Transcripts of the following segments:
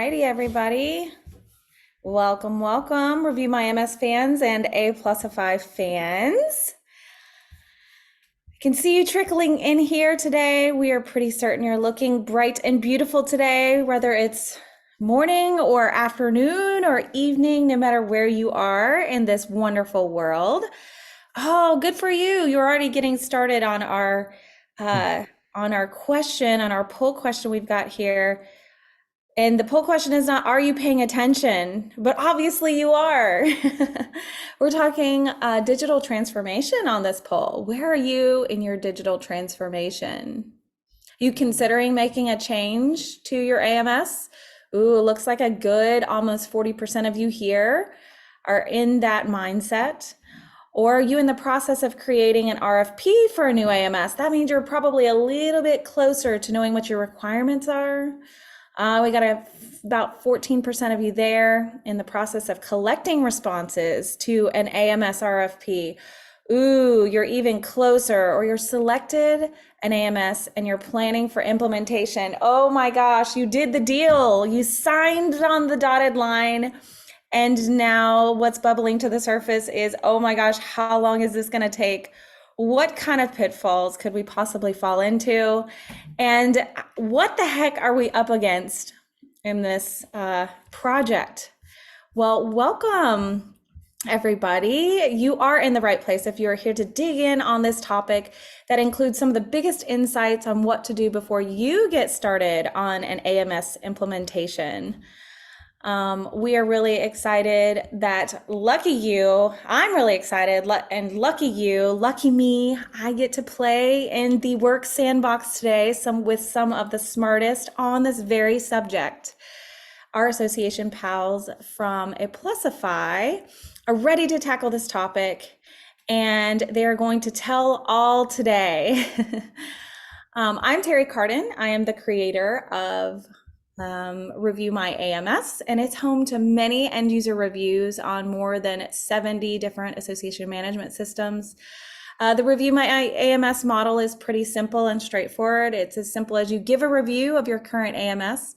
righty, everybody. Welcome, welcome, Review My AMS fans and A+ify fans. I can see you trickling in here today. We are pretty certain you're looking bright and beautiful today, whether it's morning or afternoon or evening, no matter where you are in this wonderful world. Oh, good for you. You're already getting started on our question, on our poll question we've got here. And the poll question is not, are you paying attention? But obviously you are. We're talking digital transformation on this poll. Where are you in your digital transformation? Are you considering making a change to your AMS? Ooh, looks like a good almost 40% of you here are in that mindset. Or are you in the process of creating an RFP for a new AMS? That means you're probably a little bit closer to knowing what your requirements are. We got about 14% of you there in the process of collecting responses to an AMS RFP. Ooh, you're even closer, or you're selected an AMS and you're planning for implementation. Oh my gosh, you did the deal. You signed on the dotted line. And now what's bubbling to the surface is, oh my gosh, how long is this going to take? What kind of pitfalls could we possibly fall into? And what the heck are we up against in this project? Well, welcome, everybody. You are in the right place if you're here to dig in on this topic that includes some of the biggest insights on what to do before you get started on an AMS implementation. We are really excited that lucky you, I'm really excited, and lucky you, lucky me, I get to play in the work sandbox today with some of the smartest on this very subject. Our association pals from A+ify are ready to tackle this topic, and they are going to tell all today. I'm Terry Cardin. I am the creator of Review My AMS, and it's home to many end user reviews on more than 70 different association management systems. The Review My AMS model is pretty simple and straightforward. It's as simple as you give a review of your current AMS,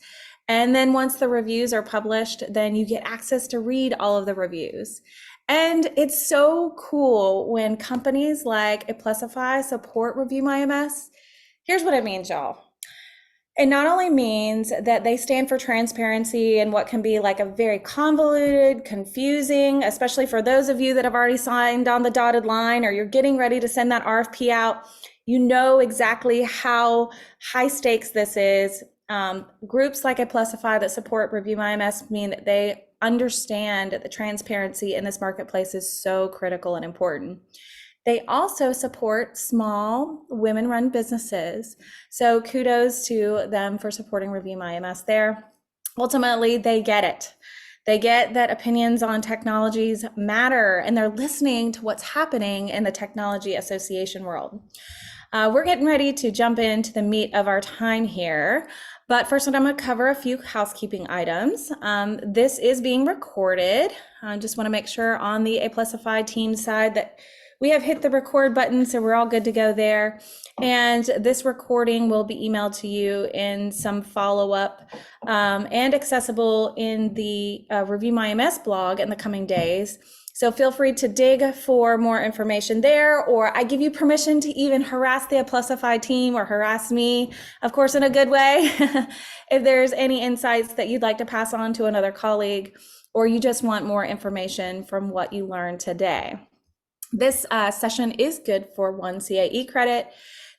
and then once the reviews are published, then you get access to read all of the reviews. And it's so cool when companies like A+ify support Review My AMS. Here's what it means, y'all. It not only means that they stand for transparency in what can be like a very convoluted, confusing, especially for those of you that have already signed on the dotted line or you're getting ready to send that RFP out, you know exactly how high stakes this is. Groups like A+ify that support Review My AMS mean that they understand that the transparency in this marketplace is so critical and important. They also support small women-run businesses. So kudos to them for supporting Review My AMS there. Ultimately, they get it. They get that opinions on technologies matter, and they're listening to what's happening in the technology association world. We're getting ready to jump into the meat of our time here. But first, I'm going to cover a few housekeeping items. This is being recorded. I just want to make sure on the A+ify team side that we have hit the record button, so we're all good to go there. And this recording will be emailed to you in some follow-up and accessible in the Review My AMS blog in the coming days. So feel free to dig for more information there, or I give you permission to even harass the A+ify team or harass me, of course, in a good way. If there's any insights that you'd like to pass on to another colleague, or you just want more information from what you learned today. This session is good for 1 CIE credit.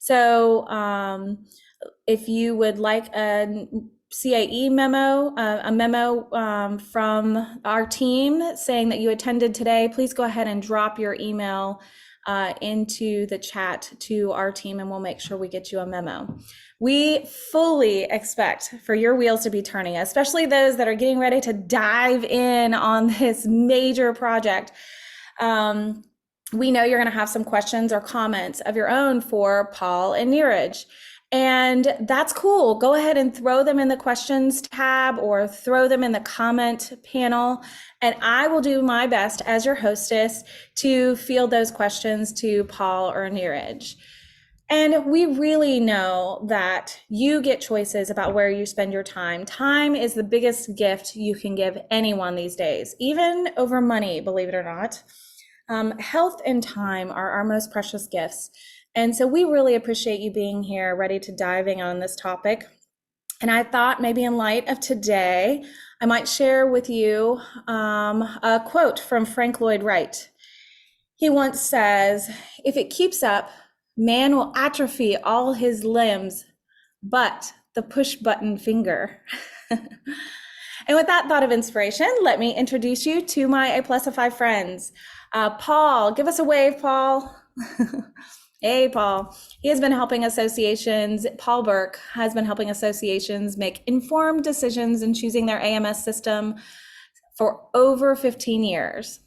So if you would like a CIE memo, from our team saying that you attended today, please go ahead and drop your email into the chat to our team, and we'll make sure we get you a memo. We fully expect for your wheels to be turning, especially those that are getting ready to dive in on this major project. We know you're going to have some questions or comments of your own for Paul and Neeraj. And that's cool. Go ahead and throw them in the questions tab or throw them in the comment panel. And I will do my best as your hostess to field those questions to Paul or Neeraj. And we really know that you get choices about where you spend your time. Time is the biggest gift you can give anyone these days, even over money, believe it or not. Health and time are our most precious gifts. And so we really appreciate you being here, ready to diving on this topic. And I thought maybe in light of today, I might share with you a quote from Frank Lloyd Wright. He once says, "If it keeps up, man will atrophy all his limbs, but the push button finger." And with that thought of inspiration, let me introduce you to my A+5 friends. Paul, give us a wave, Paul. Hey, Paul. He has been helping associations, Paul Burke has been helping associations make informed decisions in choosing their AMS system for over 15 years.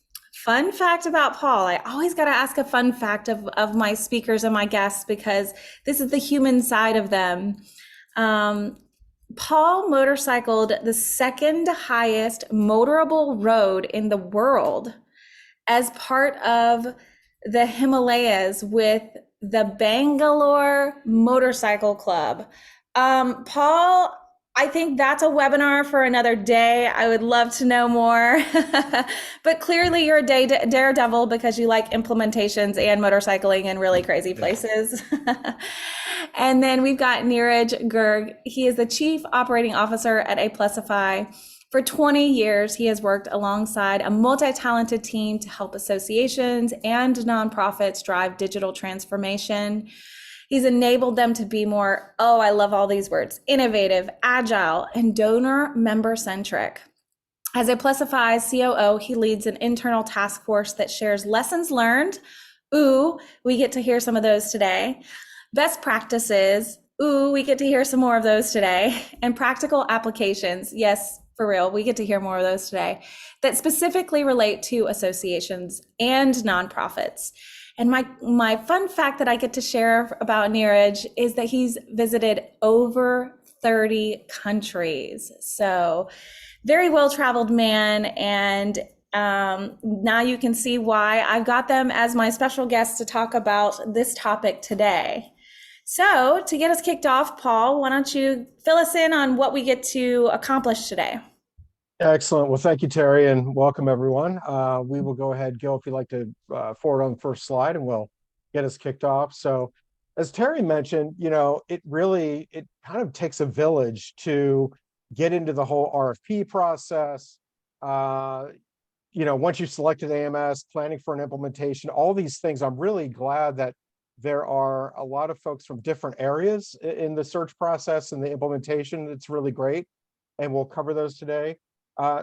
Fun fact about Paul, I always got to ask a fun fact of my speakers and my guests because this is the human side of them. Paul motorcycled the second highest motorable road in the world as part of the Himalayas with the Bangalore Motorcycle Club. Paul, I think that's a webinar for another day. I would love to know more. But clearly you're a daredevil because you like implementations and motorcycling in really crazy places. And then we've got Neeraj Garg. He is the Chief Operating Officer at A+FI. For 20 years, he has worked alongside a multi-talented team to help associations and nonprofits drive digital transformation. He's enabled them to be more, oh, I love all these words, innovative, agile, and donor member centric. As A+FI's COO, he leads an internal task force that shares lessons learned. Ooh, we get to hear some of those today. Best practices. Ooh, we get to hear some more of those today. And practical applications. Yes, for real, we get to hear more of those today that specifically relate to associations and nonprofits. And my fun fact that I get to share about Neeraj is that he's visited over 30 countries. So very well-traveled man. And now you can see why I've got them as my special guests to talk about this topic today. So to get us kicked off, Paul, why don't you fill us in on what we get to accomplish today? Excellent. Well, thank you, Terry, and welcome everyone. We will go ahead, Gil, if you'd like to forward on the first slide, and we'll get us kicked off. So as Terry mentioned, it kind of takes a village to get into the whole RFP process. Once you've selected AMS, planning for an implementation, all these things, I'm really glad that there are a lot of folks from different areas in the search process and the implementation. It's really great, and we'll cover those today.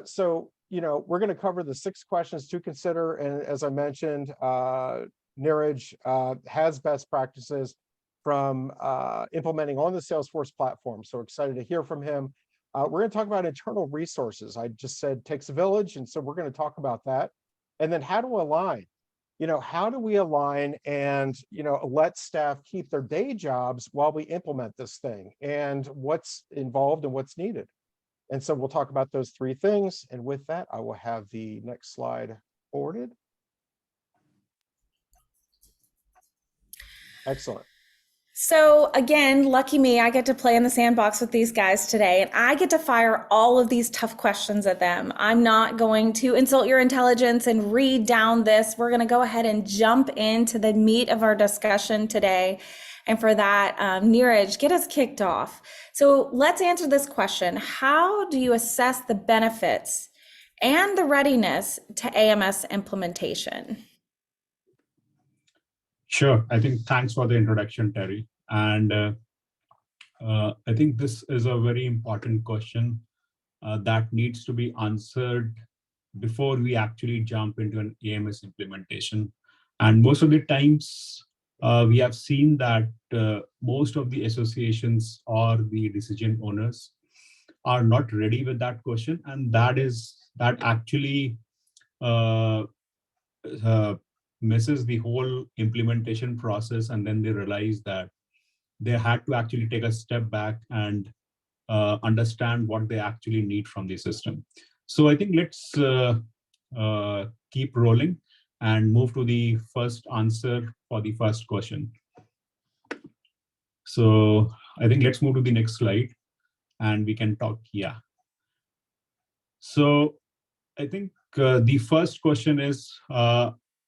So we're going to cover the 6 questions to consider. And as I mentioned, Neeraj has best practices from implementing on the Salesforce platform. So excited to hear from him. We're going to talk about internal resources. I just said takes a village. And so we're going to talk about that. And then how to align. How do we align and, let staff keep their day jobs while we implement this thing, and what's involved and what's needed. And so we'll talk about those 3 things. And with that, I will have the next slide forwarded. Excellent. So again, lucky me, I get to play in the sandbox with these guys today, and I get to fire all of these tough questions at them. I'm not going to insult your intelligence and read down this. We're going to go ahead and jump into the meat of our discussion today. And for that, Neeraj, get us kicked off. So let's answer this question. How do you assess the benefits and the readiness to AMS implementation? Sure. I think thanks for the introduction, Terry. And I think this is a very important question that needs to be answered before we actually jump into an AMS implementation. And most of the times, we have seen that most of the associations or the decision owners are not ready with that question. And that actually misses the whole implementation process, and then they realize that they had to actually take a step back and understand what they actually need from the system. So I think let's keep rolling and move to the first answer for the first question. So I think let's move to the next slide and we can talk. Yeah. So I think the first question is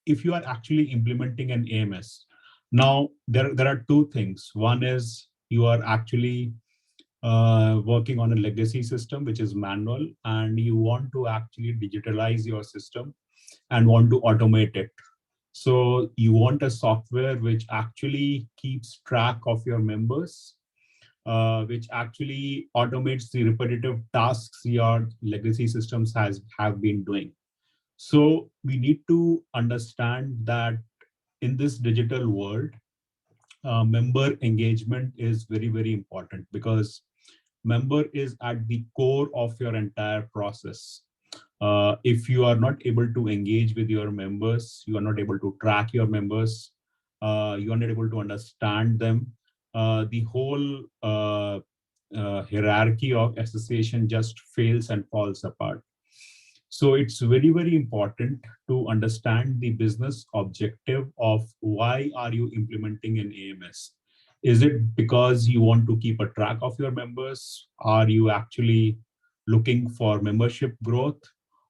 if you are actually implementing an AMS. Now, there are two things. One is you are actually working on a legacy system, which is manual, and you want to actually digitalize your system and want to automate it. So you want a software which actually keeps track of your members, which actually automates the repetitive tasks your legacy systems have been doing. So we need to understand that in this digital world, member engagement is very, very important because member is at the core of your entire process. If you are not able to engage with your members, you are not able to track your members, you are not able to understand them, the whole hierarchy of association just fails and falls apart. So it's very, very important to understand the business objective of why are you implementing an AMS? Is it because you want to keep a track of your members? Are you actually looking for membership growth?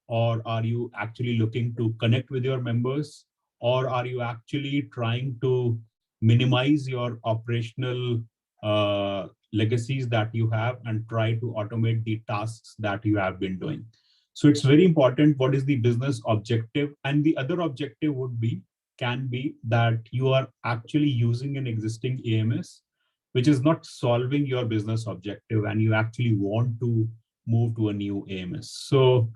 Or are you actually looking to connect with your members? Or are you actually trying to minimize your operational legacies that you have and try to automate the tasks that you have been doing? So it's very important what is the business objective. And the other objective can be that you are actually using an existing AMS, which is not solving your business objective, and you actually want to move to a new AMS. So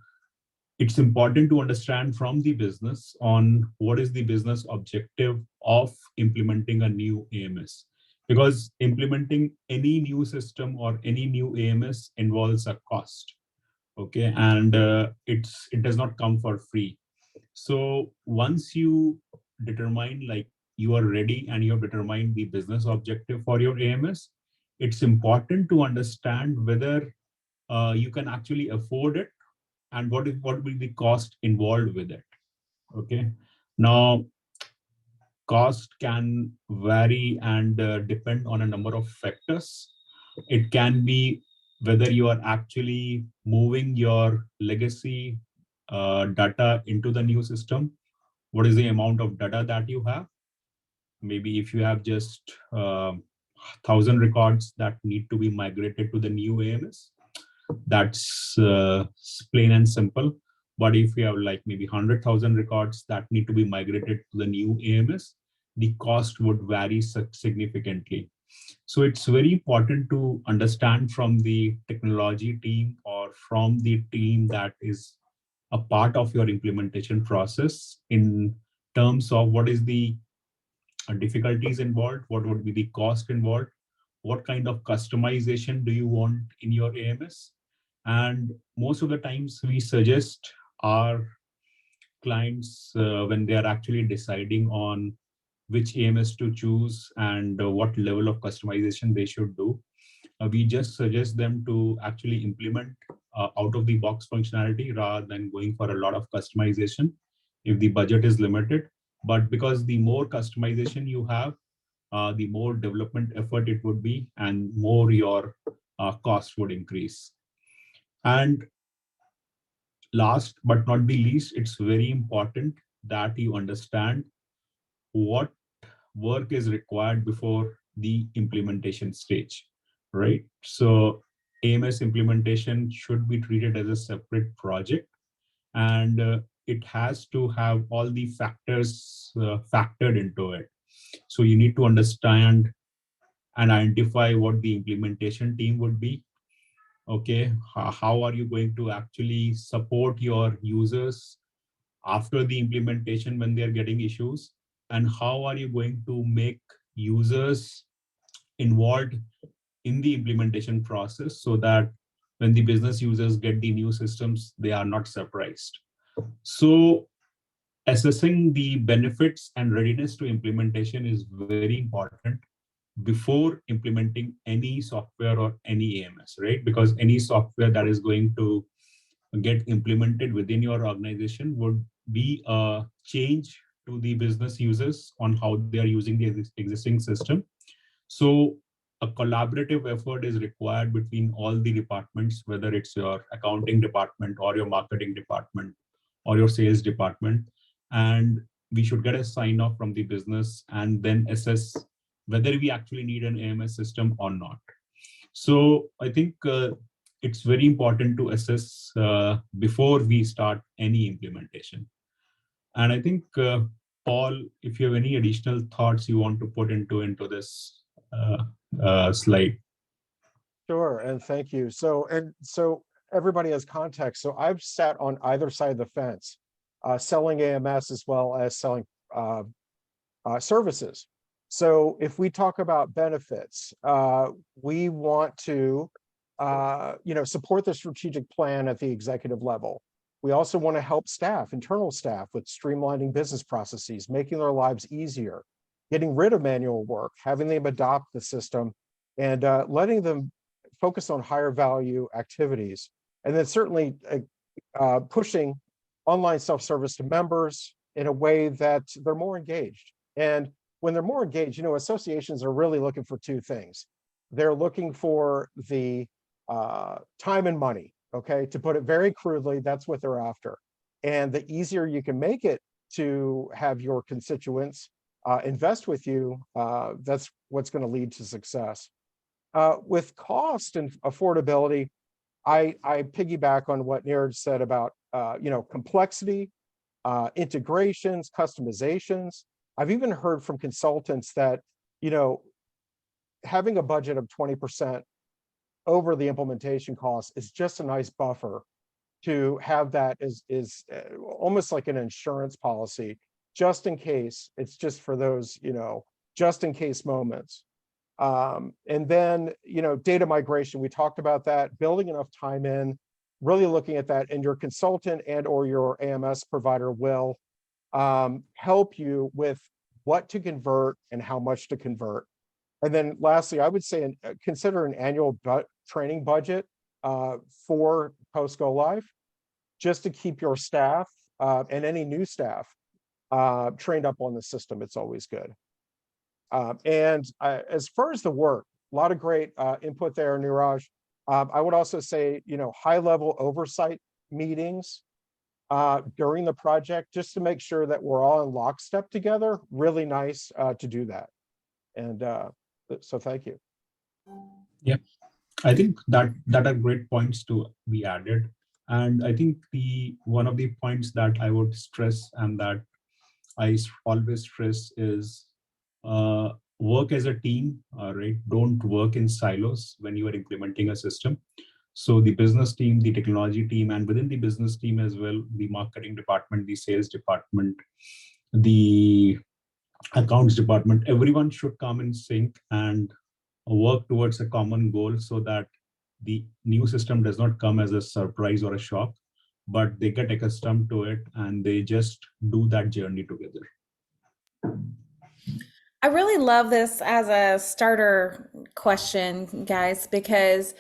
it's important to understand from the business on what is the business objective of implementing a new AMS. Because implementing any new system or any new AMS involves a cost. Okay, and it does not come for free. So once you determine like you are ready and you have determined the business objective for your AMS, it's important to understand whether you can actually afford it and what will be the cost involved with it. Okay, now cost can vary and depend on a number of factors. It can be whether you are actually moving your legacy data into the new system. What is the amount of data that you have? Maybe if you have just 1,000 records that need to be migrated to the new AMS, that's plain and simple. But if you have like maybe 100,000 records that need to be migrated to the new AMS, the cost would vary significantly. So it's very important to understand from the technology team or from the team that is a part of your implementation process in terms of what is the difficulties involved, what would be the cost involved, what kind of customization do you want in your AMS. And most of the times we suggest our clients when they are actually deciding on which AMS to choose and what level of customization they should do. We just suggest them to actually implement out of the box functionality rather than going for a lot of customization if the budget is limited. But because the more customization you have, the more development effort it would be and more your cost would increase. And last but not the least, it's very important that you understand what work is required before the implementation stage, right? So AMS implementation should be treated as a separate project, and it has to have all the factors factored into it. So you need to understand and identify what the implementation team would be. Okay, how are you going to actually support your users after the implementation when they're getting issues, and how are you going to make users involved in the implementation process so that when the business users get the new systems, they are not surprised. So assessing the benefits and readiness to implementation is very important before implementing any software or any AMS, right? Because any software that is going to get implemented within your organization would be a change to the business users on how they are using the existing system. So a collaborative effort is required between all the departments, whether it's your accounting department or your marketing department or your sales department. And we should get a sign off from the business and then assess whether we actually need an AMS system or not. So I think it's very important to assess before we start any implementation. And I think, Paul, if you have any additional thoughts you want to put into this slide. Sure, and thank you. So everybody has context. So I've sat on either side of the fence, selling AMS as well as selling services. So if we talk about benefits, we want to support the strategic plan at the executive level. We also want to help staff, internal staff, with streamlining business processes, making their lives easier, getting rid of manual work, having them adopt the system, and letting them focus on higher value activities. And then certainly pushing online self-service to members in a way that they're more engaged. And when they're more engaged, associations are really looking for two things. They're looking for the time and money. Okay, to put it very crudely, that's what they're after. And the easier you can make it to have your constituents invest with you, that's what's going to lead to success. With cost and affordability, I piggyback on what Neeraj said about complexity, integrations, customizations. I've even heard from consultants that having a budget of 20% over the implementation costs is just a nice buffer to have. That is almost like an insurance policy, just in case. It's just for those just in case moments. And then data migration, we talked about that, building enough time in, really looking at that, and your consultant and or your AMS provider will help you with what to convert and how much to convert. And then lastly, I would say consider an annual training budget for post go live, just to keep your staff and any new staff trained up on the system. It's always good. And as far as the work, a lot of great input there, Neeraj. I would also say, high level oversight meetings during the project, just to make sure that we're all in lockstep together. Really nice to do that. And so thank you. Yeah, I think that are great points to be added. And I think one of the points that I would stress and that I always stress is work as a team, right? Don't work in silos when you are implementing a system. So the business team, the technology team, and within the business team as well, the marketing department, the sales department, the accounts department, everyone should come in sync and work towards a common goal, so that the new system does not come as a surprise or a shock, but they get accustomed to it and they just do that journey together. I really love this as a starter question, guys, because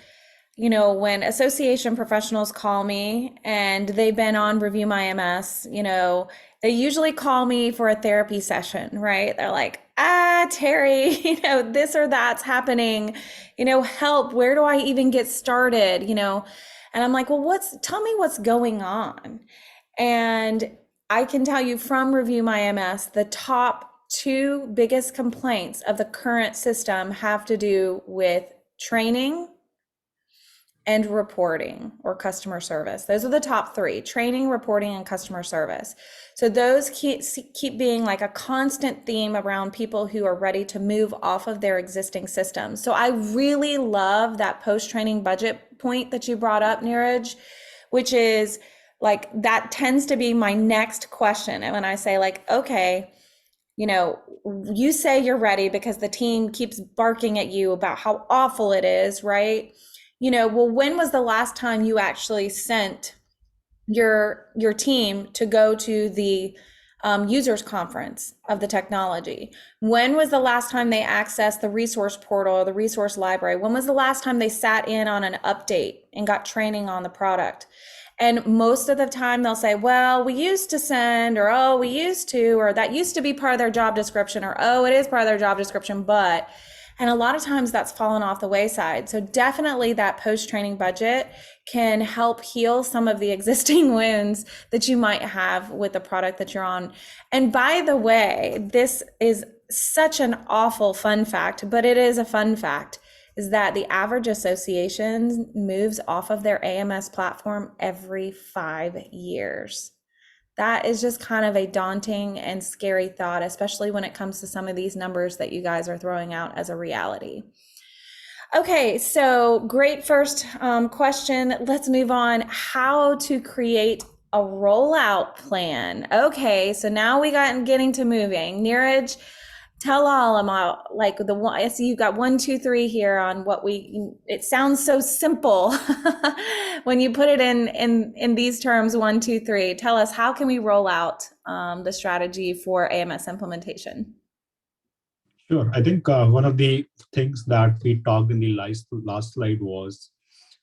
when association professionals call me and they've been on Review My MS, they usually call me for a therapy session, right? They're like, Terry, this or that's happening, help, where do I even get started? And I'm like, well, tell me what's going on. And I can tell you from Review My MS, the top two biggest complaints of the current system have to do with training and reporting or customer service. Those are the top three: training, reporting, and customer service. So those keep being like a constant theme around people who are ready to move off of their existing systems. So I really love that post-training budget point that you brought up, Neeraj, which is like, that tends to be my next question. And when I say like, okay, you say you're ready because the team keeps barking at you about how awful it is, right? Well, when was the last time you actually sent your team to go to the users conference of the technology? When was the last time they accessed the resource portal or the resource library? When was the last time they sat in on an update and got training on the product? And most of the time they'll say, well, we used to send, or, we used to, or that used to be part of their job description, or, it is part of their job description, but, And a lot of times that's fallen off the wayside. So definitely that post-training budget can help heal some of the existing wounds that you might have with the product that you're on. And by the way, this is such an awful fun fact, but it is a fun fact, is that the average association moves off of their AMS platform every 5 years. That is just kind of a daunting and scary thought, especially when it comes to some of these numbers that you guys are throwing out as a reality. Okay, so great first question. Let's move on. How to create a rollout plan. Okay, so now we got getting to moving. Neeraj, tell all about like the one. I see you've got 1, 2, 3 here on what we. It sounds so simple when you put it in these terms. 1, 2, 3. Tell us, how can we roll out the strategy for AMS implementation? Sure. I think one of the things that we talked in the last slide was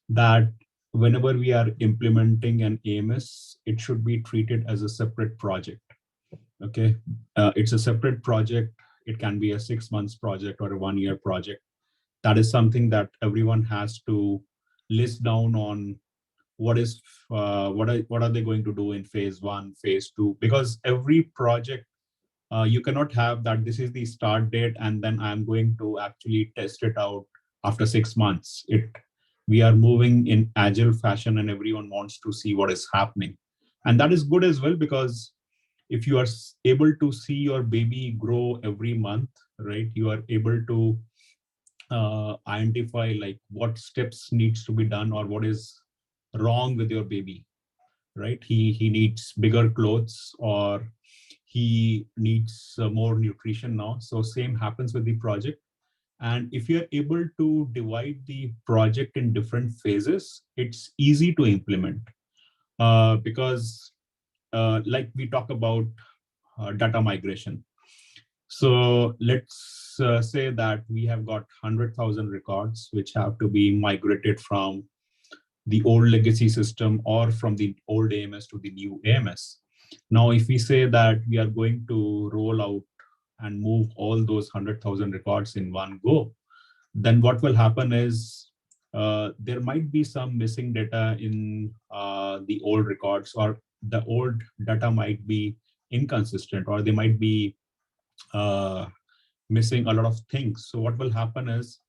that whenever we are implementing an AMS, it should be treated as a separate project. Okay, it's a separate project. It can be a 6 months project or a 1 year project. That is something that everyone has to list down on what are they going to do in phase 1, phase 2, because every project you cannot have that this is the start date and then I'm going to actually test it out after 6 months. We are moving in agile fashion and everyone wants to see what is happening. And that is good as well, because if you are able to see your baby grow every month, right, you are able to identify like what steps needs to be done or what is wrong with your baby, right? He needs bigger clothes or he needs more nutrition now. So same happens with the project. And if you're able to divide the project in different phases, it's easy to implement because like we talk about data migration. So let's say that we have got 100,000 records which have to be migrated from the old legacy system or from the old AMS to the new AMS. Now, if we say that we are going to roll out and move all those 100,000 records in one go, then what will happen is there might be some missing data in the old records, or the old data might be inconsistent, or they might be missing a lot of things. So what will happen is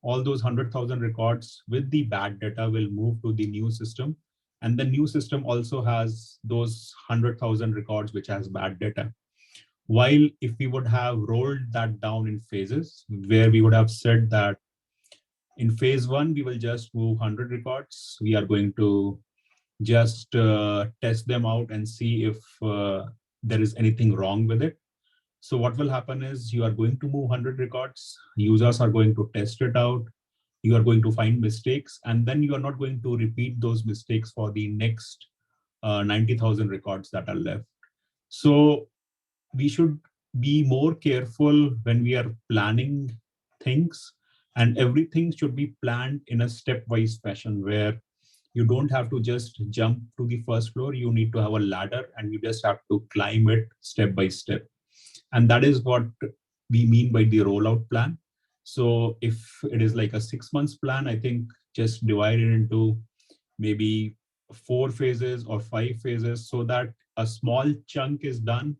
all those 100,000 records with the bad data will move to the new system. And the new system also has those 100,000 records which has bad data. While if we would have rolled that down in phases, where we would have said that in phase 1, we will just move 100 records. We are going to just test them out and see if there is anything wrong with it. So what will happen is you are going to move 100 records. Users are going to test it out. You are going to find mistakes, and then you are not going to repeat those mistakes for the next 90,000 records that are left. So we should be more careful when we are planning things, and everything should be planned in a stepwise fashion where you don't have to just jump to the first floor. You need to have a ladder and you just have to climb it step by step. And that is what we mean by the rollout plan. So if it is like a 6 months plan, I think just divide it into maybe 4 phases or 5 phases so that a small chunk is done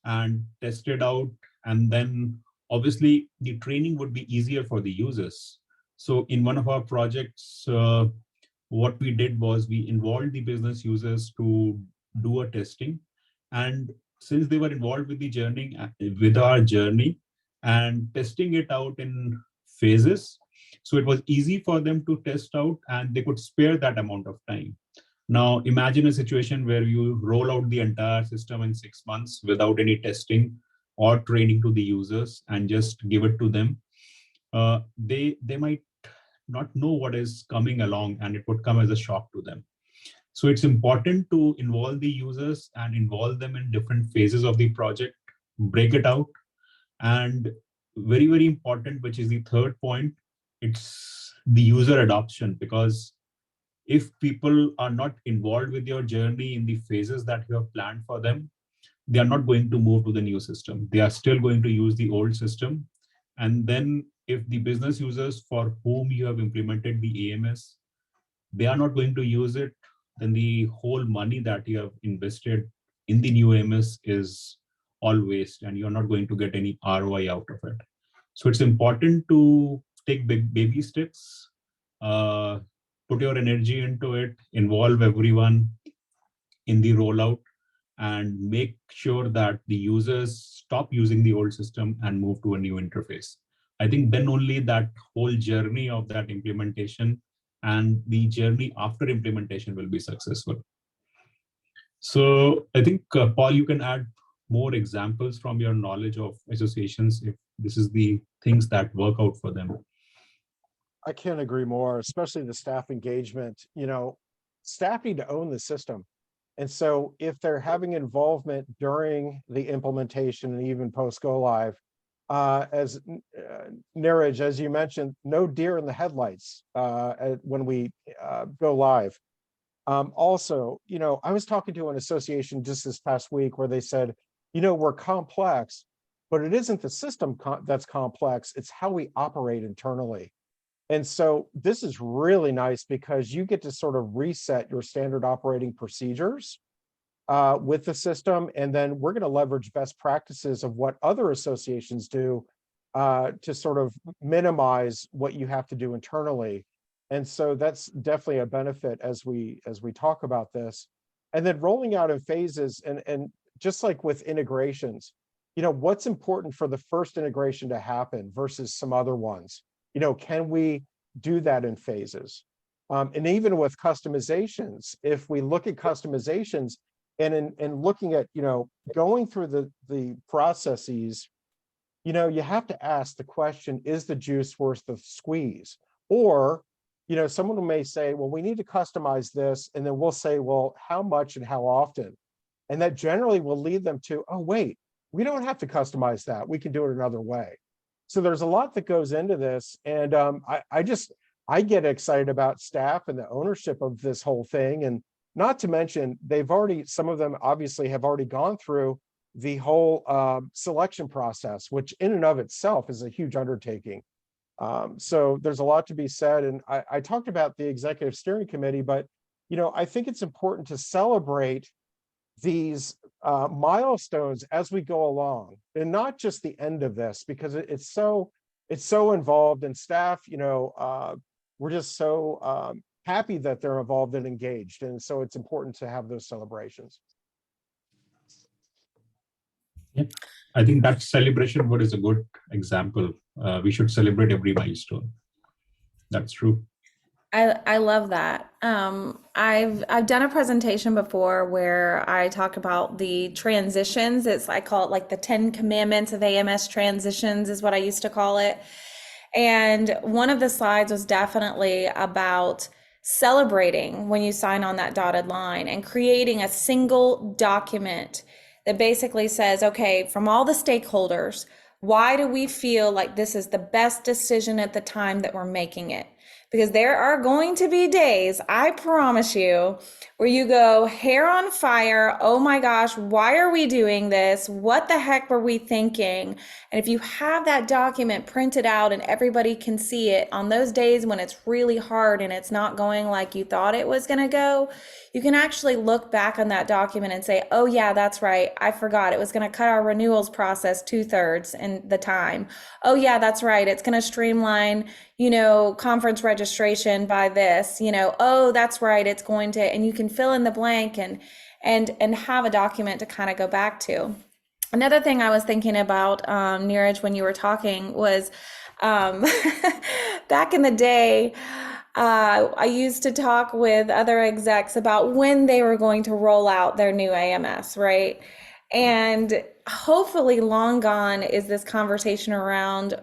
and tested out. And then obviously the training would be easier for the users. So in one of our projects, what we did was we involved the business users to do a testing. And since they were involved with the journey, with our journey and testing it out in phases, so it was easy for them to test out and they could spare that amount of time. Now, imagine a situation where you roll out the entire system in 6 months without any testing or training to the users and just give it to them. They might not know what is coming along and it would come as a shock to them. So it's important to involve the users and involve them in different phases of the project, break it out. And very, very important, which is the third point, it's the user adoption, because if people are not involved with your journey in the phases that you have planned for them, they are not going to move to the new system. They are still going to use the old system. And then if the business users for whom you have implemented the AMS, they are not going to use it, then the whole money that you have invested in the new AMS is all waste and you're not going to get any ROI out of it. So it's important to take big baby steps, put your energy into it, involve everyone in the rollout, and make sure that the users stop using the old system and move to a new interface. I think then only that whole journey of that implementation and the journey after implementation will be successful. So I think, Paul, you can add more examples from your knowledge of associations if this is the things that work out for them. I can't agree more, especially the staff engagement. You know, staff need to own the system. And so if they're having involvement during the implementation and even post go live, as Neeraj, as you mentioned, no deer in the headlights when we go live. Also, you know, I was talking to an association just this past week where they said, you know, we're complex, but it isn't the system that's complex, it's how we operate internally. And so this is really nice because you get to sort of reset your standard operating procedures with the system. And then we're going to leverage best practices of what other associations do to sort of minimize what you have to do internally. And so that's definitely a benefit as we talk about this. And then rolling out in phases, and just like with integrations, you know, what's important for the first integration to happen versus some other ones? You know, can we do that in phases? And even with customizations, if we look at customizations and in looking at, you know, going through the processes, you know, you have to ask the question, is the juice worth the squeeze? Or, you know, someone may say, well, we need to customize this. And then we'll say, well, how much and how often? And that generally will lead them to, oh, wait, we don't have to customize that. We can do it another way. So there's a lot that goes into this. And I get excited about staff and the ownership of this whole thing. And not to mention, some of them obviously have already gone through the whole selection process, which in and of itself is a huge undertaking. So there's a lot to be said. And I talked about the executive steering committee, but, you know, I think it's important to celebrate these milestones as we go along, and not just the end of this, because it's so involved, and staff, you know, we're just so happy that they're involved and engaged. And so it's important to have those celebrations. Yeah, I think that celebration word is a good example. We should celebrate every milestone. That's true. I love that. I've done a presentation before where I talk about the transitions. I call it like the 10 commandments of AMS transitions is what I used to call it. And one of the slides was definitely about celebrating when you sign on that dotted line and creating a single document that basically says, okay, from all the stakeholders, why do we feel like this is the best decision at the time that we're making it? Because there are going to be days, I promise you, where you go hair on fire. Oh my gosh, why are we doing this? What the heck were we thinking? And if you have that document printed out and everybody can see it on those days when it's really hard and it's not going like you thought it was going to go, you can actually look back on that document and say, oh yeah, that's right. I forgot it was going to cut our renewals process 2/3 in the time. Oh yeah, that's right. It's going to streamline, you know, conference registration by this, you know, oh, that's right. It's going to, and you can fill in the blank and have a document to kind of go back to. Another thing I was thinking about, Neeraj, when you were talking was back in the day, I used to talk with other execs about when they were going to roll out their new AMS, right? And hopefully long gone is this conversation around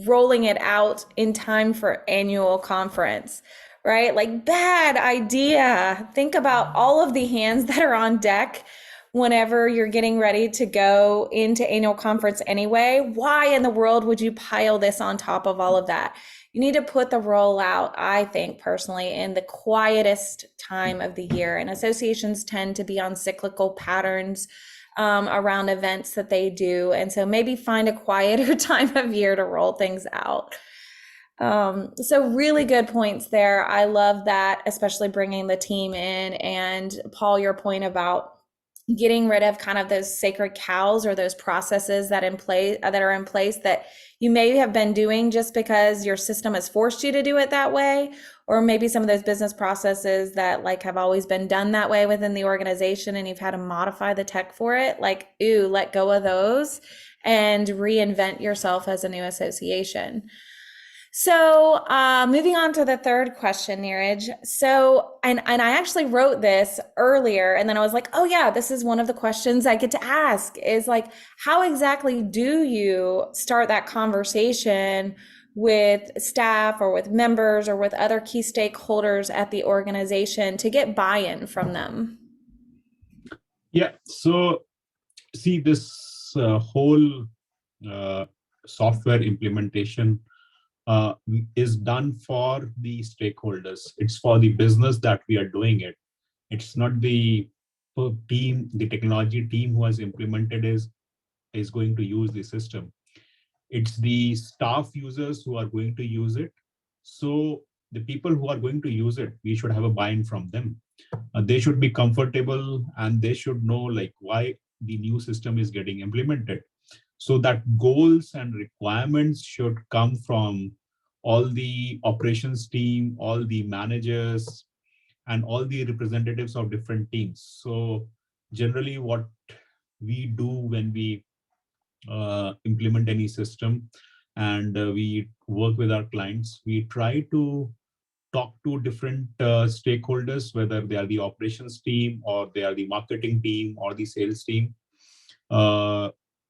rolling it out in time for annual conference, right? Like, bad idea. Think about all of the hands that are on deck whenever you're getting ready to go into annual conference anyway. Why in the world would you pile this on top of all of that? You need to put the rollout, I think personally, in the quietest time of the year. And associations tend to be on cyclical patterns around events that they do. And so maybe find a quieter time of year to roll things out. So really good points there. I love that, especially bringing the team in. And Paul, your point about getting rid of kind of those sacred cows or those processes that are in place that you may have been doing just because your system has forced you to do it that way, or maybe some of those business processes that like have always been done that way within the organization and you've had to modify the tech for it. Like, ooh, let go of those and reinvent yourself as a new association. So moving on to the third question, Neeraj. So, and I actually wrote this earlier, and then I was like, oh yeah, this is one of the questions I get to ask is like, how exactly do you start that conversation with staff or with members or with other key stakeholders at the organization to get buy-in from them? Yeah, so see this whole software implementation is done for the stakeholders. It's for the business that we are doing it. It's not the team, the technology team who has implemented is going to use the system. It's the staff users who are going to use it. So the people who are going to use it, we should have a buy-in from them. They should be comfortable and they should know like why the new system is getting implemented. So that goals and requirements should come from all the operations team, all the managers, and all the representatives of different teams. So generally what we do when we implement any system and we work with our clients, we try to talk to different stakeholders, whether they are the operations team or they are the marketing team or the sales team,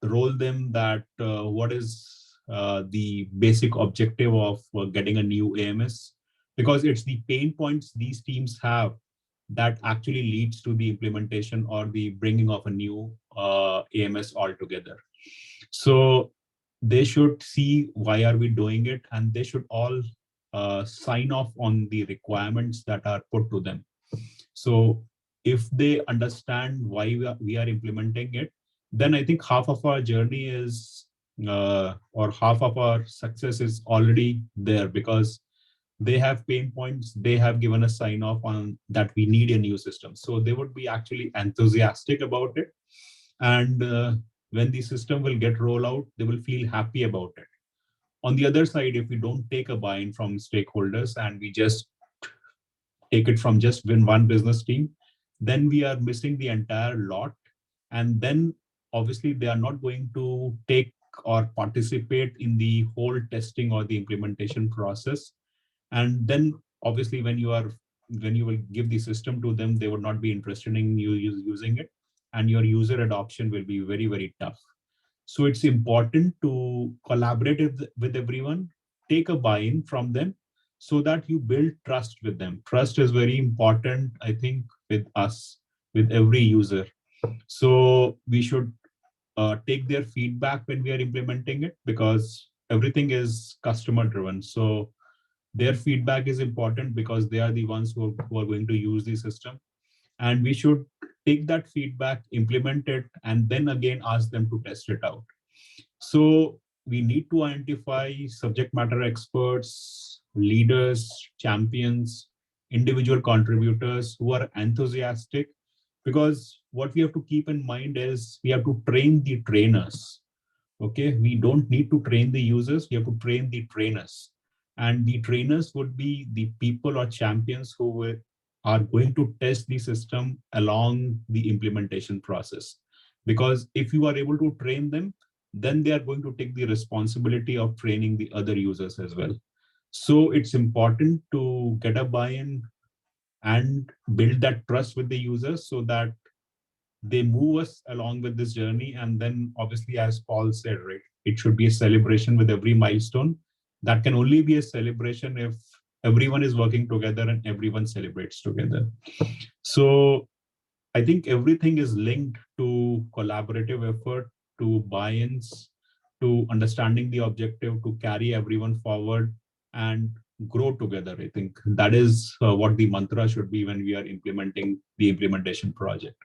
roll them that what is the basic objective of getting a new AMS, because it's the pain points these teams have that actually leads to the implementation or the bringing of a new AMS altogether. So they should see why are we doing it, and they should all sign off on the requirements that are put to them. So if they understand why we are implementing it, then I think half of our journey is, or half of our success is already there, because they have pain points, they have given a sign off on that we need a new system. So they would be actually enthusiastic about it. And when the system will get rolled out, they will feel happy about it. On the other side, if we don't take a buy-in from stakeholders and we just take it from just one business team, then we are missing the entire lot. And then obviously they are not going to take or participate in the whole testing or the implementation process. And then obviously when you will give the system to them, they would not be interested in you using it, and your user adoption will be very, very tough. So it's important to collaborate with everyone, take a buy-in from them so that you build trust with them. Trust is very important, I think, with us, with every user. So we should take their feedback when we are implementing it, because everything is customer driven. So their feedback is important because they are the ones who are going to use the system. And we should take that feedback, implement it, and then again ask them to test it out. So we need to identify subject matter experts, leaders, champions, individual contributors who are enthusiastic, because what we have to keep in mind is we have to train the trainers. Okay, we don't need to train the users, we have to train the trainers. And the trainers would be the people or champions who are going to test the system along the implementation process. Because if you are able to train them, then they are going to take the responsibility of training the other users as well. So it's important to get a buy-in and build that trust with the users so that they move us along with this journey. And then obviously, as Paul said, right, it should be a celebration with every milestone. That can only be a celebration if everyone is working together and everyone celebrates together. So I think everything is linked to collaborative effort, to buy-ins, to understanding the objective, to carry everyone forward and grow together. I think that is what the mantra should be when we are implementing the implementation project.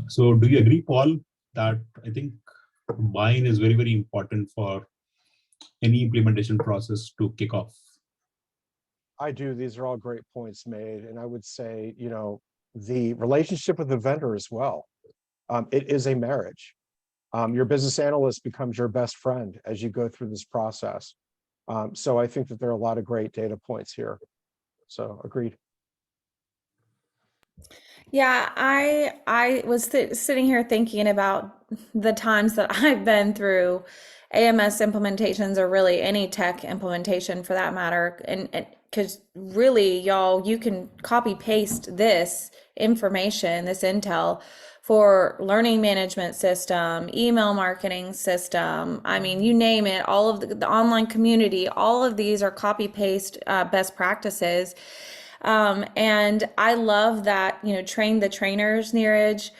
So do you agree, Paul, that I think buy-in is very, very important for any implementation process to kick off? I do. These are all great points made. And I would say, you know, the relationship with the vendor as well. It is a marriage. Your business analyst becomes your best friend as you go through this process. So I think that there are a lot of great data points here. So agreed. Yeah, I was sitting here thinking about the times that I've been through AMS implementations, or really any tech implementation for that matter, and because really, y'all, you can copy paste this information, this intel for learning management system, email marketing system. I mean, you name it, all of the online community, all of these are copy paste best practices. And I love that, train the trainers, Neeraj,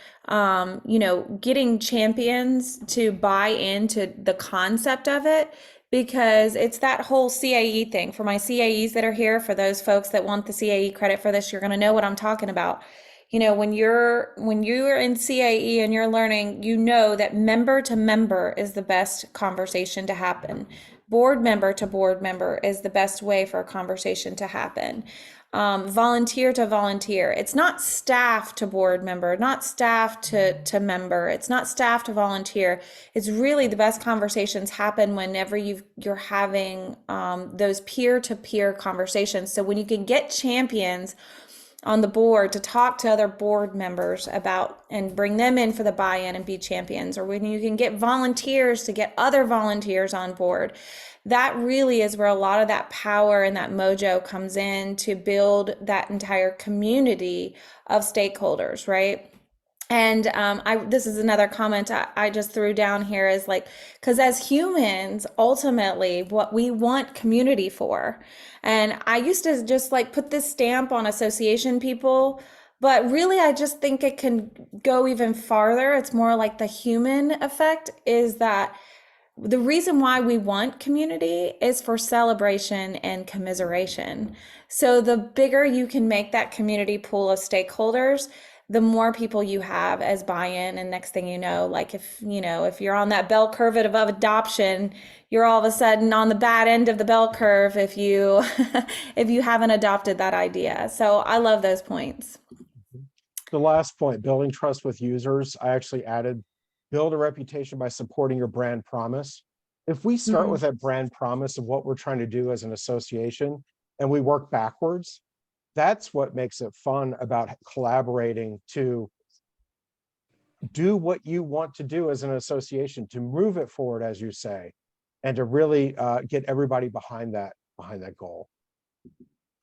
getting champions to buy into the concept of it, because it's that whole CAE thing. For my CAEs that are here, for those folks that want the CAE credit for this, you're going to know what I'm talking about. When you're in CAE and you're learning, you know that member to member is the best conversation to happen. Board member to board member is the best way for a conversation to happen. Volunteer to volunteer. It's not staff to board member, not staff to member. It's not staff to volunteer. It's really the best conversations happen whenever you're having those peer-to-peer conversations. So when you can get champions on the board to talk to other board members about and bring them in for the buy-in and be champions, or when you can get volunteers to get other volunteers on board, that really is where a lot of that power and that mojo comes in to build that entire community of stakeholders, right? And this is another comment I just threw down here, is like, because as humans, ultimately, what we want community for. And I used to just like put this stamp on association people, but really, I just think it can go even farther. It's more like the human effect, is that the reason why we want community is for celebration and commiseration. So the bigger you can make that community pool of stakeholders, the more people you have as buy-in. And next thing you know, like if you're on that bell curve of adoption, you're all of a sudden on the bad end of the bell curve if you if you haven't adopted that idea. So I love those points. The last point, building trust with users, I actually added build a reputation by supporting your brand promise. If we start with that brand promise of what we're trying to do as an association and we work backwards, that's what makes it fun about collaborating to do what you want to do as an association, to move it forward, as you say, and to really get everybody behind that goal.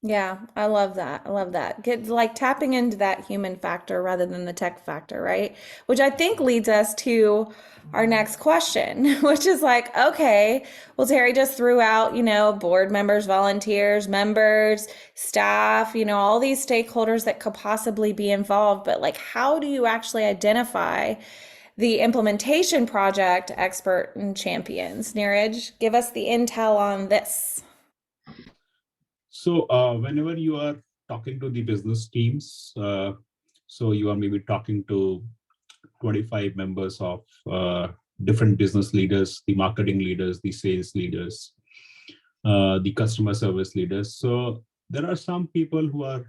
Yeah, I love that. I love that. Get like tapping into that human factor rather than the tech factor, right? Which I think leads us to our next question, which is like, okay, well, Terry just threw out, board members, volunteers, members, staff, all these stakeholders that could possibly be involved. But like, how do you actually identify the implementation project expert and champions? Neeraj, give us the intel on this. So whenever you are talking to the business teams, so you are maybe talking to 25 members of different business leaders, the marketing leaders, the sales leaders, the customer service leaders. So there are some people who are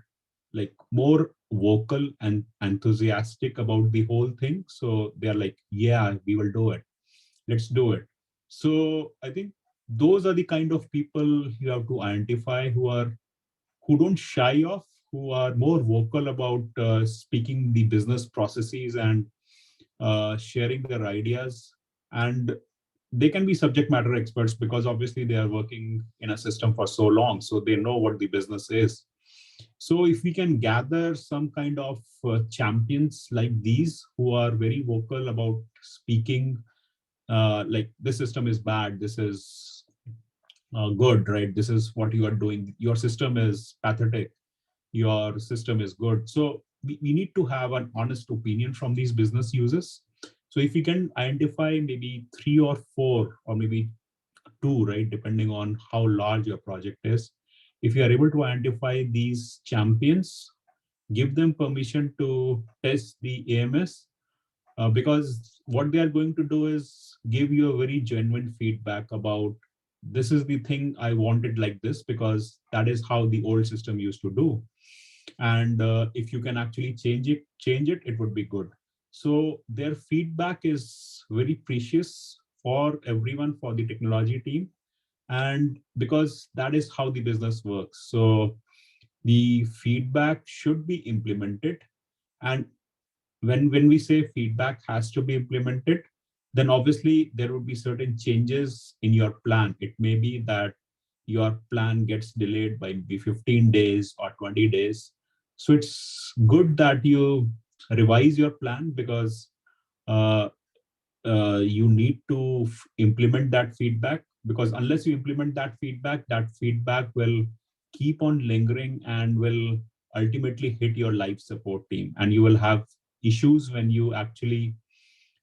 like more vocal and enthusiastic about the whole thing. So they're like, yeah, we will do it. Let's do it. So I think those are the kind of people you have to identify who don't shy off, who are more vocal about speaking the business processes and sharing their ideas. And they can be subject matter experts because obviously they are working in a system for so long, so they know what the business is. So if we can gather some kind of champions like these who are very vocal about speaking, like this system is bad, this is good, right? This is what you are doing. Your system is pathetic. Your system is good. So we need to have an honest opinion from these business users. So if you can identify maybe 3 or 4 or maybe 2, right, depending on how large your project is, if you are able to identify these champions, give them permission to test the AMS, because what they are going to do is give you a very genuine feedback about this is the thing I wanted like this because that is how the old system used to do. And if you can actually change it, it would be good. So their feedback is very precious for everyone, for the technology team, and because that is how the business works. So the feedback should be implemented, and when we say feedback has to be implemented, then obviously there would be certain changes in your plan. It may be that your plan gets delayed by maybe 15 days or 20 days. So it's good that you revise your plan because uh, you need to implement that feedback, because unless you implement that feedback will keep on lingering and will ultimately hit your life support team, and you will have issues when you actually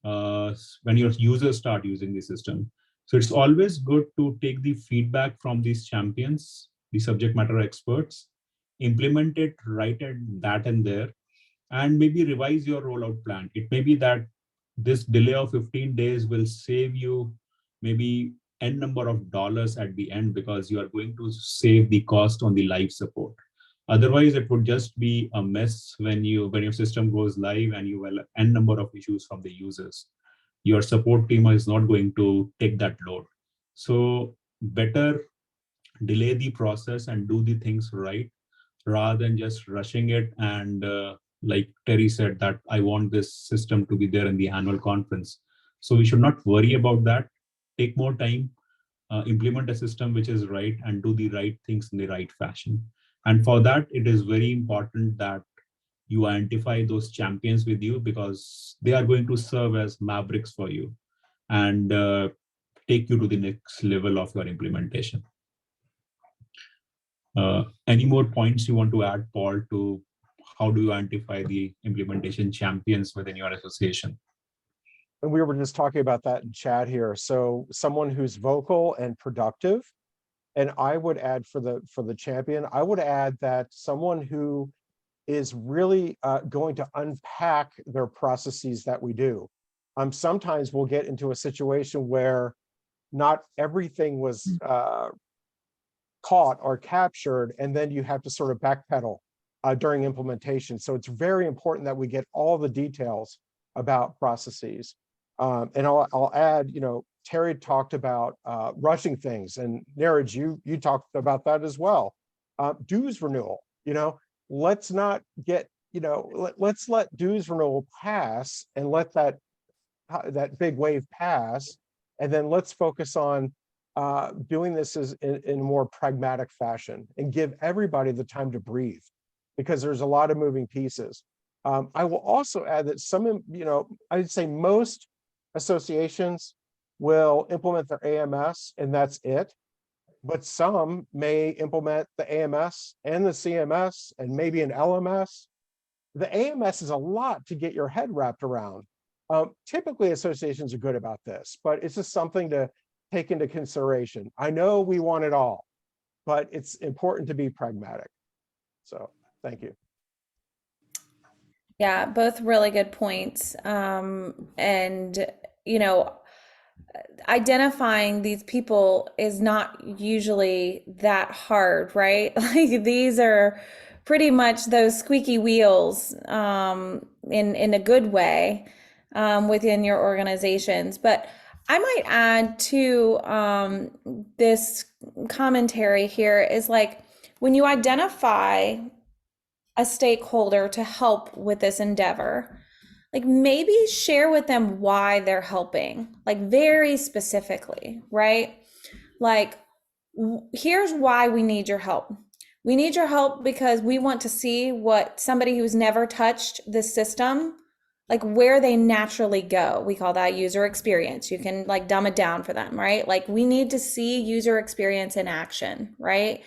when your users start using the system. So it's always good to take the feedback from these champions, the subject matter experts, implement it right at that and there, and maybe revise your rollout plan. It may be that this delay of 15 days will save you maybe n number of dollars at the end because you are going to save the cost on the live support. Otherwise, it would just be a mess when your system goes live and you will have n number of issues from the users. Your support team is not going to take that load. So better delay the process and do the things right rather than just rushing it. And like Terry said, that I want this system to be there in the annual conference. So we should not worry about that. Take more time, implement a system which is right, and do the right things in the right fashion. And for that, it is very important that you identify those champions with you, because they are going to serve as mavericks for you and take you to the next level of your implementation. Any more points you want to add, Paul, to how do you identify the implementation champions within your association? And we were just talking about that in chat here. So someone who's vocal and productive. And I would add for the champion, I would add that someone who is really going to unpack their processes that we do. Sometimes we'll get into a situation where not everything was caught or captured, and then you have to sort of backpedal during implementation. So it's very important that we get all the details about processes. And I'll add, Terry talked about rushing things, and Neeraj, you talked about that as well. Dues renewal, let's not get, let's let dues renewal pass and let that big wave pass, and then let's focus on doing this in a more pragmatic fashion and give everybody the time to breathe, because there's a lot of moving pieces. I will also add that some, I'd say most associations will implement their AMS and that's it, but some may implement the AMS and the CMS and maybe an LMS. The AMS is a lot to get your head wrapped around. Typically associations are good about this, but it's just something to take into consideration. I know we want it all, but it's important to be pragmatic. So thank you. Yeah, both really good points. And, identifying these people is not usually that hard, right? Like these are pretty much those squeaky wheels in a good way within your organizations. But I might add to this commentary here is like when you identify a stakeholder to help with this endeavor, like maybe share with them why they're helping, like very specifically, right? Like, here's why we need your help. We need your help because we want to see what somebody who's never touched this system, like where they naturally go. We call that user experience. You can like dumb it down for them, right? Like we need to see user experience in action, right?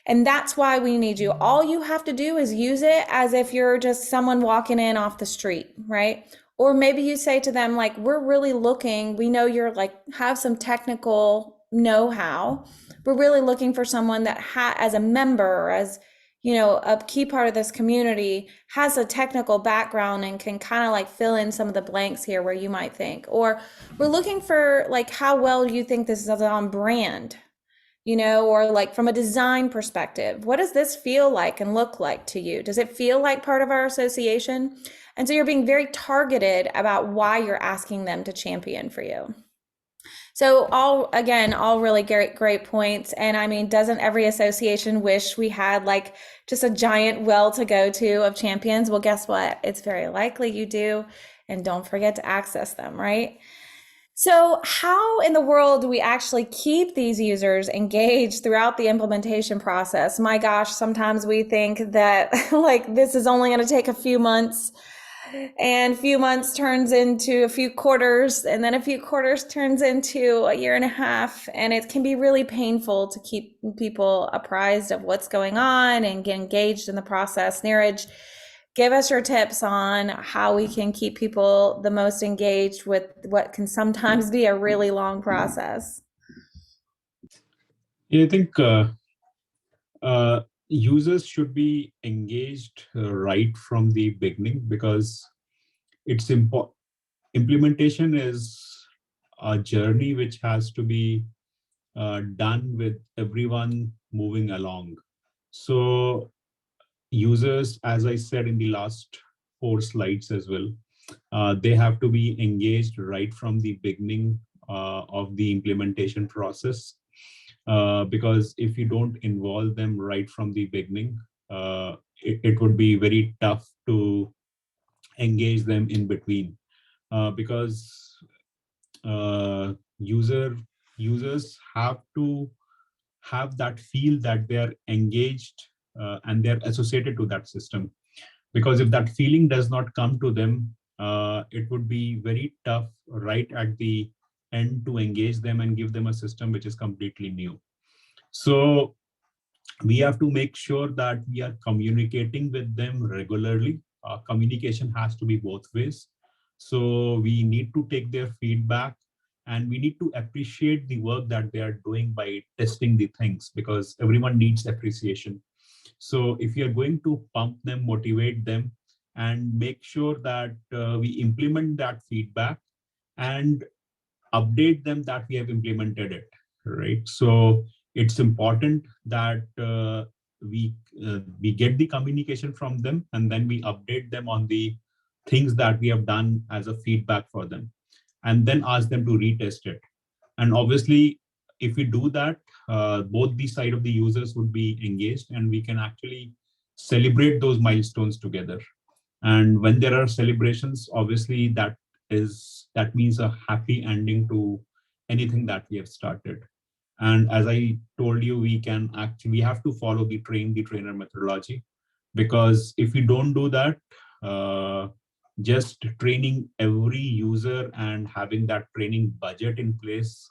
And that's why we need you. All you have to do is use it as if you're just someone walking in off the street, right? Or maybe you say to them, like, we're really looking, we know you're like, have some technical know-how. We're really looking for someone that as a member, as, you know, a key part of this community has a technical background and can kind of like fill in some of the blanks here where you might think, or we're looking for like how well you think this is on brand, you know, or like from a design perspective, what does this feel like and look like to you? Does it feel like part of our association? And so you're being very targeted about why you're asking them to champion for you. So all really great points. And I mean, doesn't every association wish we had like just a giant well to go to of champions? Well, guess what? It's very likely you do. And don't forget to access them, right? So how in the world do we actually keep these users engaged throughout the implementation process? My gosh, sometimes we think that like this is only going to take a few months, and a few months turns into a few quarters, and then a few quarters turns into a year and a half. And it can be really painful to keep people apprised of what's going on and get engaged in the process. Neeraj, give us your tips on how we can keep people the most engaged with what can sometimes be a really long process. Yeah, I think users should be engaged right from the beginning, because it's important. Implementation is a journey which has to be done with everyone moving along. So users, as I said in the last 4 slides as well, they have to be engaged right from the beginning of the implementation process. Because if you don't involve them right from the beginning, it would be very tough to engage them in between. Because users have to have that feel that they're engaged and they're associated to that system. Because if that feeling does not come to them, it would be very tough right at the end to engage them and give them a system which is completely new. So we have to make sure that we are communicating with them regularly. Communication has to be both ways. So we need to take their feedback, and we need to appreciate the work that they are doing by testing the things, because everyone needs appreciation. So if you're going to pump them, motivate them, and make sure that we implement that feedback and update them that we have implemented it, right? So it's important that we get the communication from them, and then we update them on the things that we have done as a feedback for them, and then ask them to retest it. And obviously, if we do that, both the side of the users would be engaged, and we can actually celebrate those milestones together. And when there are celebrations, obviously that means a happy ending to anything that we have started. And as I told you, we have to follow the train the trainer methodology, because if we don't do that, just training every user and having that training budget in place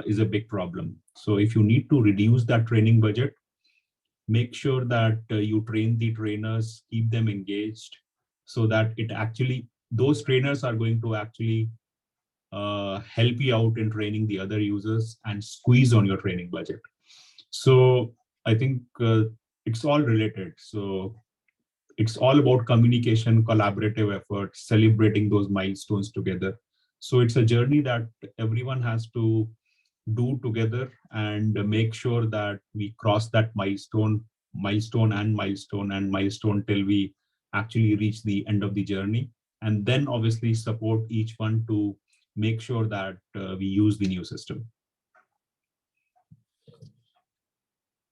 is a big problem. So if you need to reduce that training budget, make sure that you train the trainers, keep them engaged, so that those trainers are going to actually help you out in training the other users and squeeze on your training budget. So I think it's all related. So it's all about communication, collaborative effort, celebrating those milestones together. So it's a journey that everyone has to do together, and make sure that we cross that milestone till we actually reach the end of the journey, and then obviously support each one to make sure that we use the new system.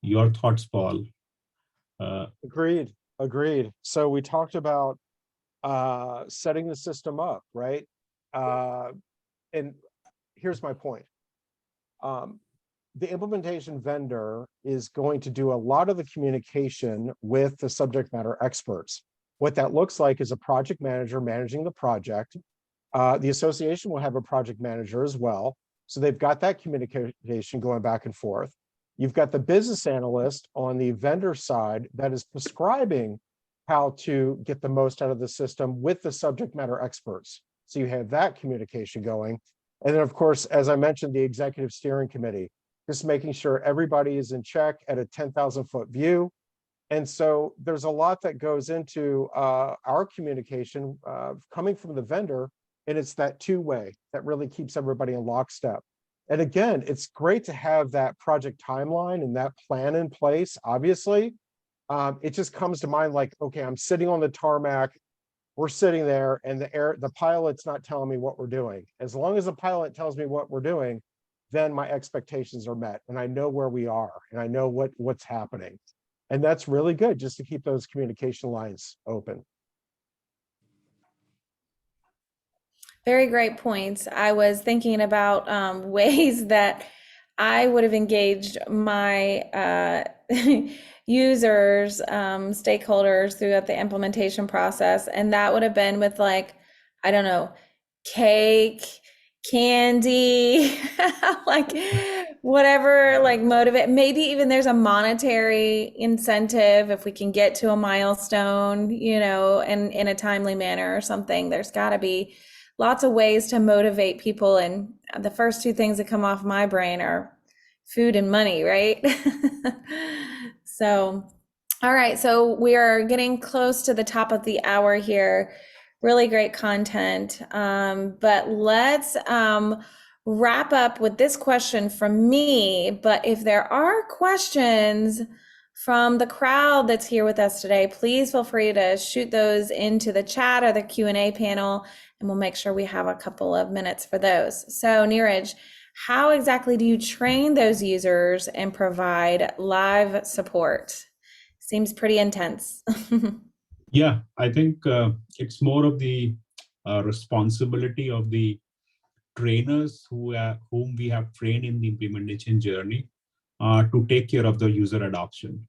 Your thoughts, Paul? Agreed. So we talked about setting the system up, right? And here's my point. The implementation vendor is going to do a lot of the communication with the subject matter experts. What that looks like is a project manager managing the project. The association will have a project manager as well. So they've got that communication going back and forth. You've got the business analyst on the vendor side that is prescribing how to get the most out of the system with the subject matter experts. So you have that communication going. And then, of course, as I mentioned, the executive steering committee, just making sure everybody is in check at a 10,000-foot view, And so there's a lot that goes into our communication coming from the vendor, and it's that two-way that really keeps everybody in lockstep. And again, it's great to have that project timeline and that plan in place, obviously. It just comes to mind like, okay, I'm sitting on the tarmac, we're sitting there, and the pilot's not telling me what we're doing. As long as the pilot tells me what we're doing, then my expectations are met, and I know where we are, and I know what's happening. And that's really good, just to keep those communication lines open. Very great points. I was thinking about ways that I would have engaged my users, stakeholders throughout the implementation process. And that would have been with like, I don't know, cake, candy, like whatever, like motivate. Maybe even there's a monetary incentive if we can get to a milestone, you know, and in a timely manner or something. There's got to be lots of ways to motivate people. And the first two things that come off my brain are food and money, right? So, all right. So we are getting close to the top of the hour here. Really great content. But let's wrap up with this question from me. But if there are questions from the crowd that's here with us today, please feel free to shoot those into the chat or the Q&A panel, and we'll make sure we have a couple of minutes for those. So Neeraj, how exactly do you train those users and provide live support? Seems pretty intense. Yeah, I think it's more of the responsibility of the trainers whom we have trained in the implementation journey to take care of the user adoption.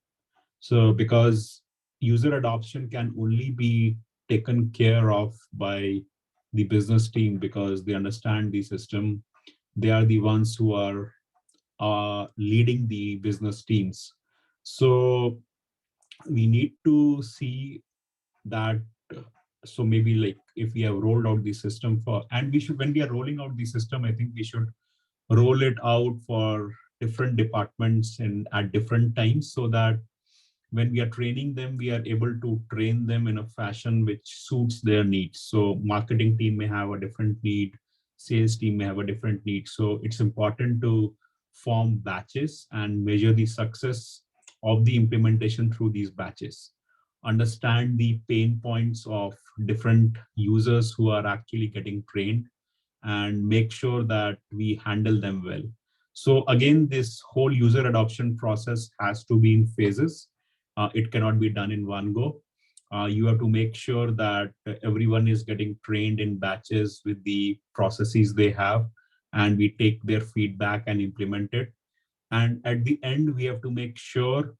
So because user adoption can only be taken care of by the business team because they understand the system. They are the ones who are leading the business teams. So we need to see that. So maybe like if we have rolled out the system for, and we should, when we are rolling out the system, I think we should roll it out for different departments and at different times so that when we are training them, we are able to train them in a fashion which suits their needs. So marketing team may have a different need, sales team may have a different need. So it's important to form batches and measure the success of the implementation through these batches. Understand the pain points of different users who are actually getting trained and make sure that we handle them well. So again, this whole user adoption process has to be in phases. It cannot be done in one go. You have to make sure that everyone is getting trained in batches with the processes they have, and we take their feedback and implement it. And at the end, we have to make sure,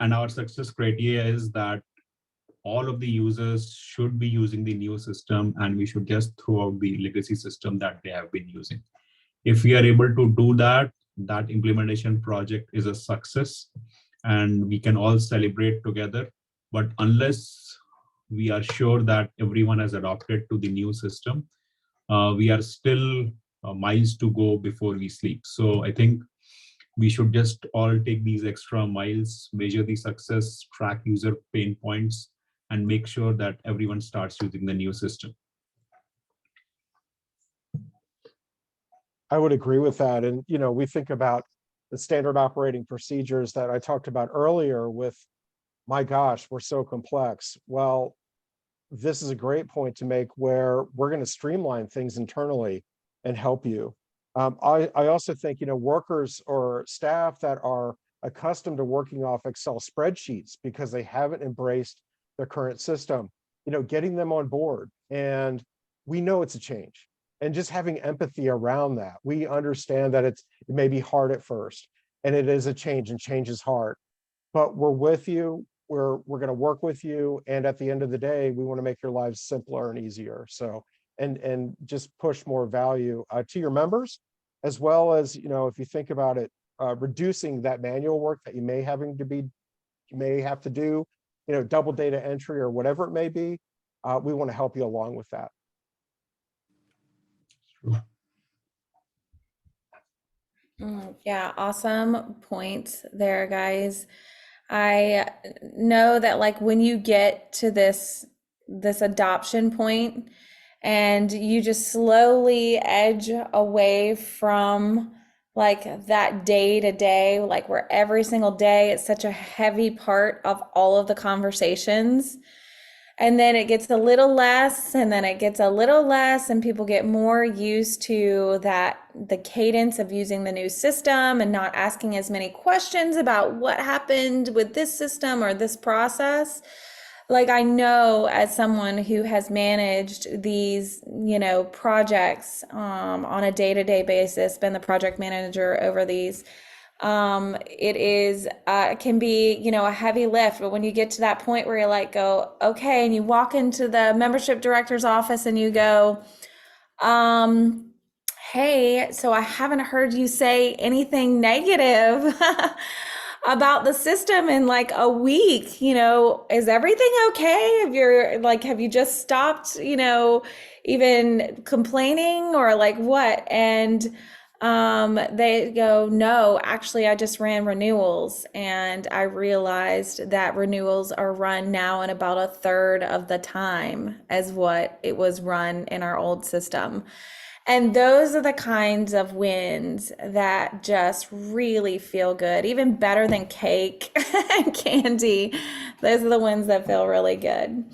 and our success criteria is that all of the users should be using the new system, and we should just throw out the legacy system that they have been using. If we are able to do that, that implementation project is a success and we can all celebrate together. But unless we are sure that everyone has adopted to the new system, we are still miles to go before we sleep. So I think we should just all take these extra miles, measure the success, track user pain points, and make sure that everyone starts using the new system. I would agree with that. And, you know, we think about the standard operating procedures that I talked about earlier with, my gosh, we're so complex. Well, this is a great point to make where we're going to streamline things internally and help you. I also think, you know, workers or staff that are accustomed to working off Excel spreadsheets because they haven't embraced their current system, you know, getting them on board. And we know it's a change. And just having empathy around that. We understand that it may be hard at first, and it is a change, and change is hard. But we're with you. We're going to work with you, and at the end of the day, we want to make your lives simpler and easier. So, and just push more value to your members, as well as, you know, if you think about it, reducing that manual work that you may have to do, you know, double data entry or whatever it may be. We want to help you along with that. Yeah, awesome points there, guys. I know that like when you get to this adoption point and you just slowly edge away from like that day to day, like where every single day it's such a heavy part of all of the conversations. And then it gets a little less, and then it gets a little less, and people get more used to that, the cadence of using the new system and not asking as many questions about what happened with this system or this process. Like I know as someone who has managed these, projects on a day-to-day basis, been the project manager over these, it is can be, a heavy lift, but when you get to that point where you're like, go, okay, and you walk into the membership director's office and you go, hey, so I haven't heard you say anything negative about the system in like a week. Is everything okay? Have you just stopped, even complaining or like what? And they go, no, actually, I just ran renewals and I realized that renewals are run now in about a third of the time as what it was run in our old system. And those are the kinds of wins that just really feel good, even better than cake and candy. Those are the ones that feel really good.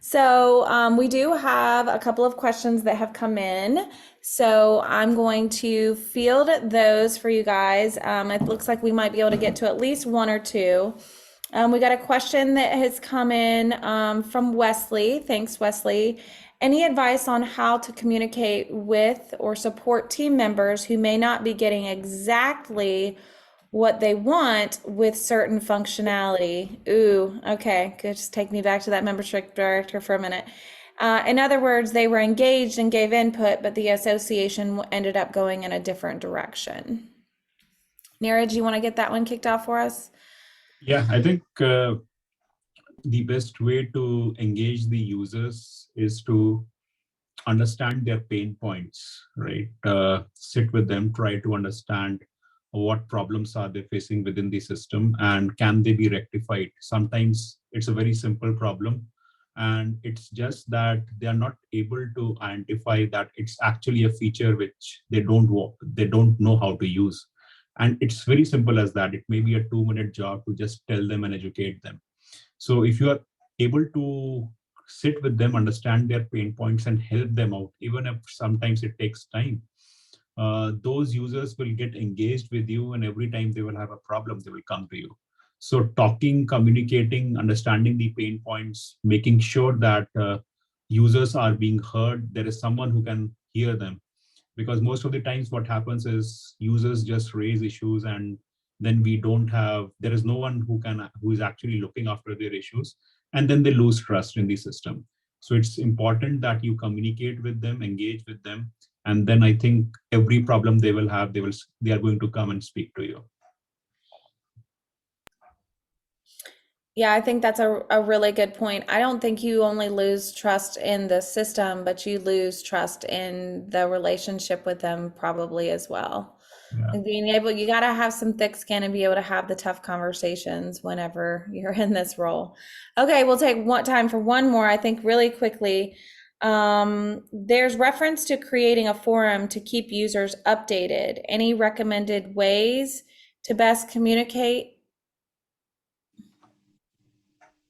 So we do have a couple of questions that have come in. So I'm going to field those for you guys. It looks like we might be able to get to at least one or two. We got a question that has come in from Wesley. Thanks, Wesley. Any advice on how to communicate with or support team members who may not be getting exactly what they want with certain functionality? Ooh, okay, could just take me back to that membership director for a minute. In other words, they were engaged and gave input, but the association ended up going in a different direction. Neeraj, you want to get that one kicked off for us? Yeah, I think the best way to engage the users is to understand their pain points, right? Sit with them, try to understand what problems are they facing within the system and can they be rectified. Sometimes it's a very simple problem and it's just that they are not able to identify that it's actually a feature which they don't know how to use. And it's very simple as that. It may be a 2-minute job to just tell them and educate them. So if you are able to sit with them, understand their pain points and help them out, even if sometimes it takes time, those users will get engaged with you, and every time they will have a problem, they will come to you. So talking, communicating, understanding the pain points, making sure that users are being heard, there is someone who can hear them. Because most of the times what happens is users just raise issues and then there is no one who is actually looking after their issues, and then they lose trust in the system. So it's important that you communicate with them, engage with them, and then I think every problem they will have, they are going to come and speak to you. Yeah, I think that's a really good point. I don't think you only lose trust in the system, but you lose trust in the relationship with them probably as well. Yeah. And you got to have some thick skin and be able to have the tough conversations whenever you're in this role. Okay, we'll take time for one more, I think, really quickly. There's reference to creating a forum to keep users updated. Any recommended ways to best communicate?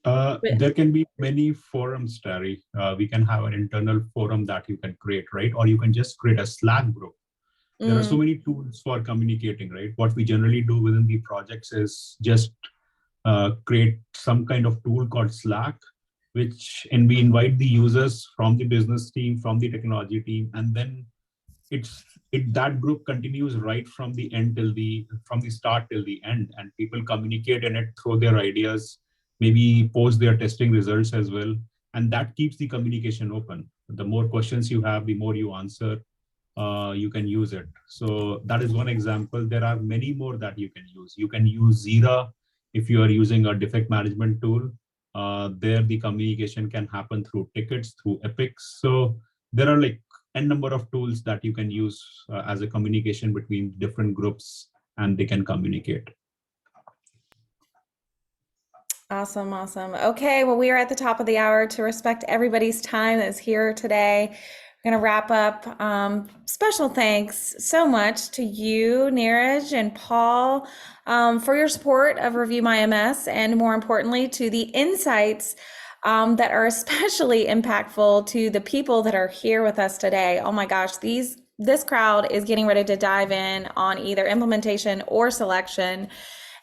There can be many forums, Terry. We can have an internal forum that you can create, right? Or you can just create a Slack group. There are so many tools for communicating, right? What we generally do within the projects is just create some kind of tool called Slack, and we invite the users from the business team, from the technology team, and then that group continues right from the start till the end, and people communicate in it, throw their ideas, maybe post their testing results as well, and that keeps the communication open. The more questions you have, the more you answer, you can use it. So that is one example. There are many more that you can use. You can use Zira if you are using a defect management tool. There the communication can happen through tickets, through epics. So there are like n number of tools that you can use as a communication between different groups, and they can communicate. Awesome, awesome. Okay, well, we are at the top of the hour. To respect everybody's time that's here today, we're going to wrap up. Special thanks so much to you, Neeraj and Paul, for your support of Review My MS, and more importantly, to the insights that are especially impactful to the people that are here with us today. Oh my gosh, this crowd is getting ready to dive in on either implementation or selection.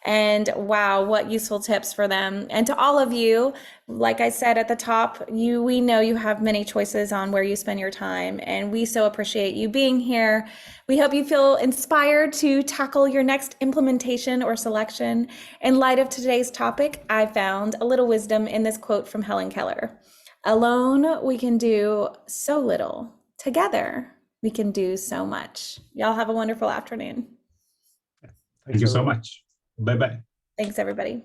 And wow, what useful tips for them. And to all of you, like I said at the top, we know you have many choices on where you spend your time, and we so appreciate you being here. We hope you feel inspired to tackle your next implementation or selection. In light of today's topic, I found a little wisdom in this quote from Helen Keller. Alone, we can do so little. Together, we can do so much. Y'all have a wonderful afternoon. Thank you so everyone. much. Bye-bye. Thanks, everybody.